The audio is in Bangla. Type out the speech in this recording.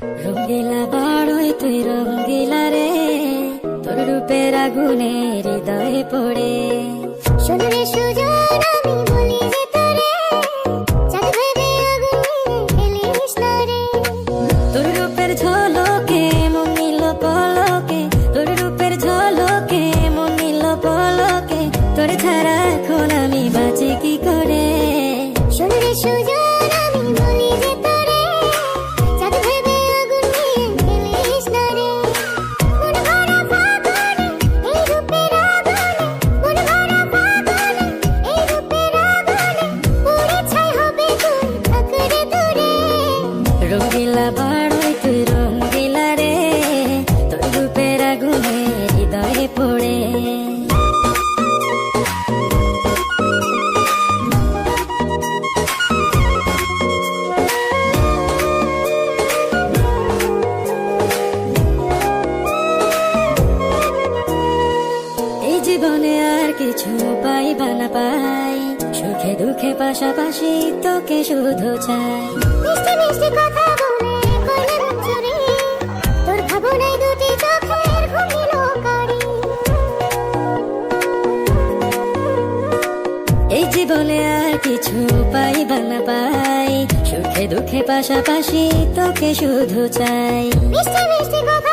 রঙ্গিলা বাড়ই তুই রঙ্গিলা রে, তোর রূপের আগুনে হৃদয়ে পড়ে। শোন রে সুজন আমি বলি যে তোরে, চাঁদ ভেবে আগুন নিয়ে খেলিস না রে। তোর রূপের ঝলকে মন নিল পলকে, তোর রূপের ঝলকে মন নিল পলকে, তোর ছাড়া এখন আমি বাঁচি কি করে। শোন রে সুজন আমি বলি যে তোরে, চাঁদ ভেবে আগুন নিয়ে খেলিস না রে। মন ভরা ফাগুনে এই রূপের আগুনে, মন ভরা ফাগুনে এই রূপের আগুনে, পুড়ে ছাই হবে তুই থাক রে দূরে। রঙ্গিলা বাড়ই তুই রঙ্গিলা রে, তোর রূপের আগুনে হৃদয়ে পড়ে। এই জীবনে আর কিছু পাইবা না পাই, সুখে দুঃখে পাশাপাশি তোকে শুধু চাই। মিষ্টি মিষ্টি কথা বলে করলে মন চুরি, তোর ভাবনায় দুটি চোখের ঘুম নিল কারি। এই জীবনে আর কিছু পাইবা না পাই, সুখে দুঃখে পাশাপাশি তোকে শুধু চাই। মিষ্টি মিষ্টি কথা